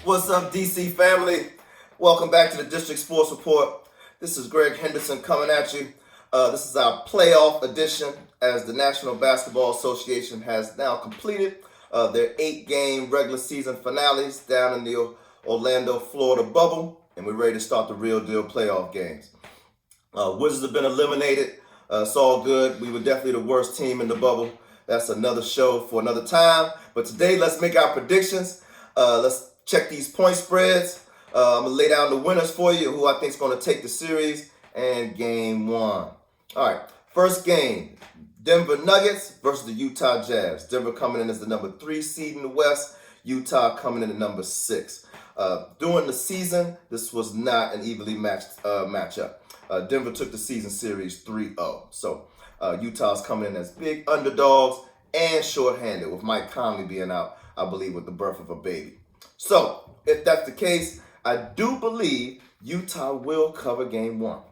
What's up, DC family? Welcome back to the District Sports Report. This is Greg Henderson coming at you. This is our playoff edition as the National Basketball Association has now completed their 8-game regular season finales down in the Orlando, Florida bubble, and we're ready to start the real deal playoff games. Wizards have been eliminated. It's all good. We were definitely the worst team in the bubble. That's another show for another time. But today, let's make our predictions. Let's check these point spreads. I'm going to lay down the winners for you, who I think is going to take the series, and game one. All right, first game, Denver Nuggets versus the Utah Jazz. Denver coming in as the number 3 seed in the West. Utah coming in at number 6. During the season, this was not an evenly matched matchup. Denver took the season series 3-0. So Utah's coming in as big underdogs and shorthanded, with Mike Conley being out, I believe, with the birth of a baby. So if that's the case, I do believe Utah will cover game one.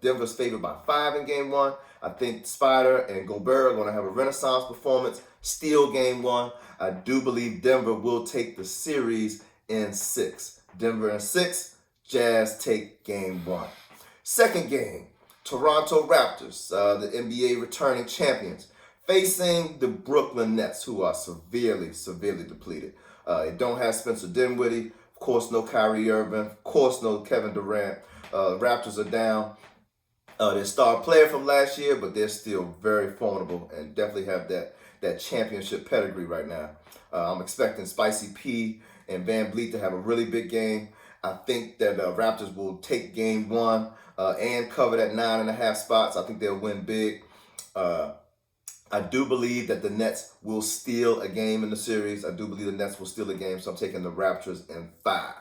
Denver's favored by 5 in game one. I think Spider and Gobert are going to have a renaissance performance, steal game one. I do believe Denver will take the series in 6. Denver in 6, Jazz take game one. Second game, Toronto Raptors, the NBA returning champions, facing the Brooklyn Nets, who are severely depleted. They don't have Spencer Dinwiddie, of course no Kyrie Irving, of course no Kevin Durant. Raptors are down their star player from last year, but they're still very formidable and definitely have that championship pedigree right now. I'm expecting Spicy P and Van Vliet to have a really big game. I think that Raptors will take game one and cover that 9.5 spots. I think they'll win big. I do believe that the Nets will steal a game in the series. I do believe the Nets will steal a game, so I'm taking the Raptors in 5.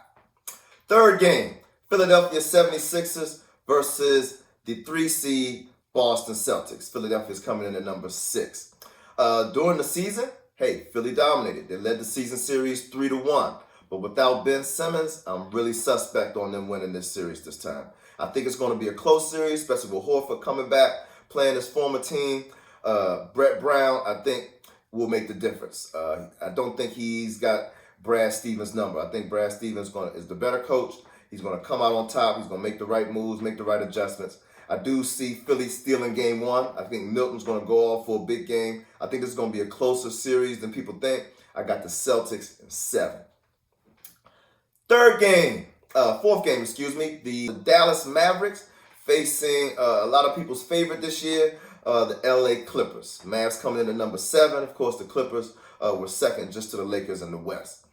Third game, Philadelphia 76ers versus the 3 seed Boston Celtics. Philadelphia's coming in at number 6. During the season, hey, Philly dominated. They led the season series 3-1. But without Ben Simmons, I'm really suspect on them winning this series this time. I think it's going to be a close series, especially with Horford coming back, playing his former team. Brett Brown, I think, will make the difference. I don't think he's got Brad Stevens' number. I think Brad Stevens is the better coach. He's going to come out on top. He's going to make the right moves, make the right adjustments. I do see Philly stealing game one. I think Milton's going to go off for a big game. I think this is going to be a closer series than people think. I got the Celtics in 7. Fourth game, the Dallas Mavericks facing a lot of people's favorite this year, the LA Clippers. Mavs coming in at number 7. Of course, the Clippers were second just to the Lakers in the West.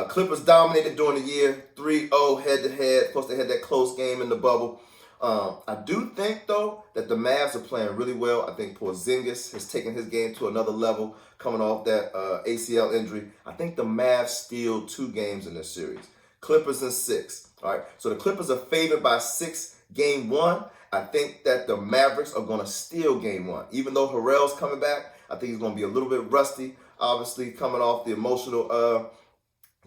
Clippers dominated during the year, 3-0 head-to-head. Of course, they had that close game in the bubble. I do think, though, that the Mavs are playing really well. I think Porzingis has taken his game to another level coming off that ACL injury. I think the Mavs steal 2 games in this series. Clippers in 6. All right, so the Clippers are favored by 6 game one. I think that the Mavericks are going to steal game one. Even though Harrell's coming back, I think he's going to be a little bit rusty, obviously coming off the emotional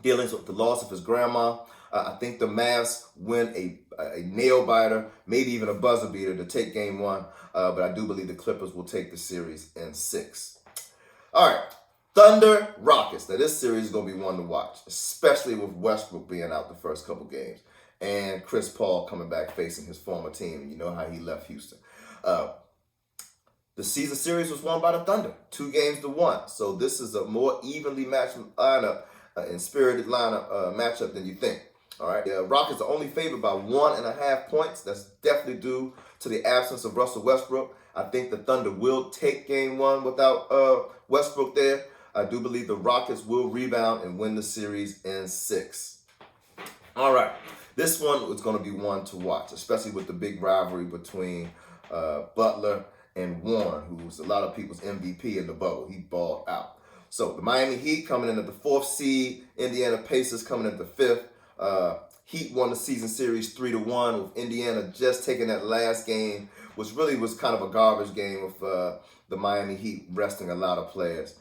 dealings with the loss of his grandma. I think the Mavs win a nail-biter, maybe even a buzzer-beater to take game one. But I do believe the Clippers will take the series in 6. All right. Thunder Rockets. Now, this series is going to be one to watch, especially with Westbrook being out the first couple games and Chris Paul coming back facing his former team. You know how he left Houston. The season series was won by the Thunder, 2-1. So this is a more evenly matched lineup and spirited lineup matchup than you think. All right. Rockets are only favored by 1.5 points. That's definitely due to the absence of Russell Westbrook. I think the Thunder will take game one without Westbrook there. I do believe the Rockets will rebound and win the series in 6. All right. This one is going to be one to watch, especially with the big rivalry between Butler and Warren, who's a lot of people's MVP in the bubble. He balled out. So the Miami Heat coming in at the 4th seed. Indiana Pacers coming at the 5th. Heat won the season series 3-1 with Indiana just taking that last game, which really was kind of a garbage game with the Miami Heat resting a lot of players.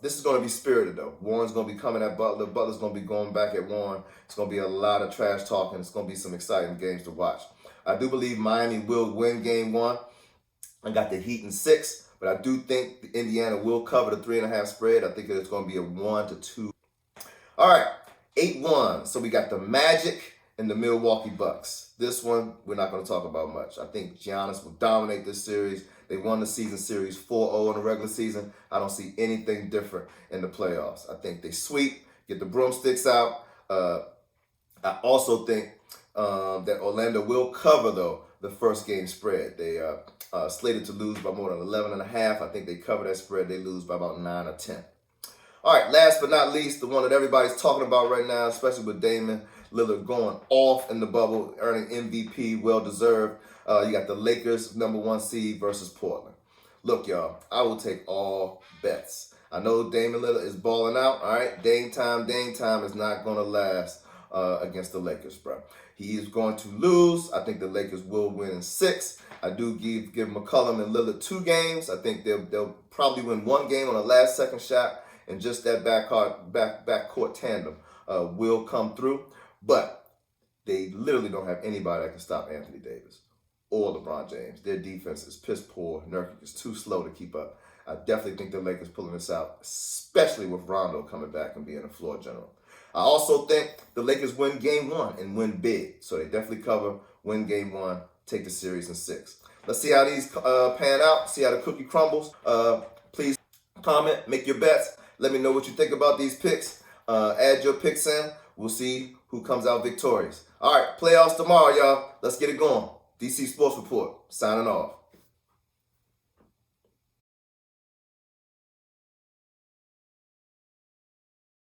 This is going to be spirited, though. Warren's going to be coming at Butler. Butler's going to be going back at Warren. It's going to be a lot of trash talking. It's going to be some exciting games to watch. I do believe Miami will win game one. I got the Heat in 6, but I do think Indiana will cover the 3.5 spread. I think it's going to be a 1-2. All right. 8-1. So we got the Magic and the Milwaukee Bucks. This one, we're not going to talk about much. I think Giannis will dominate this series. They won the season series 4-0 in the regular season. I don't see anything different in the playoffs. I think they sweep, get the broomsticks out. I also think that Orlando will cover, though, the first game spread. They slated to lose by more than 11.5. I think they cover that spread. They lose by about 9 or 10. All right, last but not least, the one that everybody's talking about right now, especially with Damian Lillard going off in the bubble, earning MVP, well-deserved. You got the Lakers, #1 seed versus Portland. Look, y'all, I will take all bets. I know Damian Lillard is balling out, all right? Dame time is not going to last against the Lakers, bro. He is going to lose. I think the Lakers will win in 6. I do give McCollum and Lillard 2 games. I think they'll probably win 1 game on a last-second shot, and just that backcourt tandem will come through. But they literally don't have anybody that can stop Anthony Davis or LeBron James. Their defense is piss poor. Nurkic is too slow to keep up. I definitely think the Lakers pulling this out, especially with Rondo coming back and being a floor general. I also think the Lakers win game 1 and win big. So they definitely cover, win game 1, take the series in 6. Let's see how these pan out, see how the cookie crumbles. Please comment, make your bets. Let me know what you think about these picks. Add your picks in. We'll see who comes out victorious. All right, playoffs tomorrow, y'all. Let's get it going. DC Sports Report, signing off.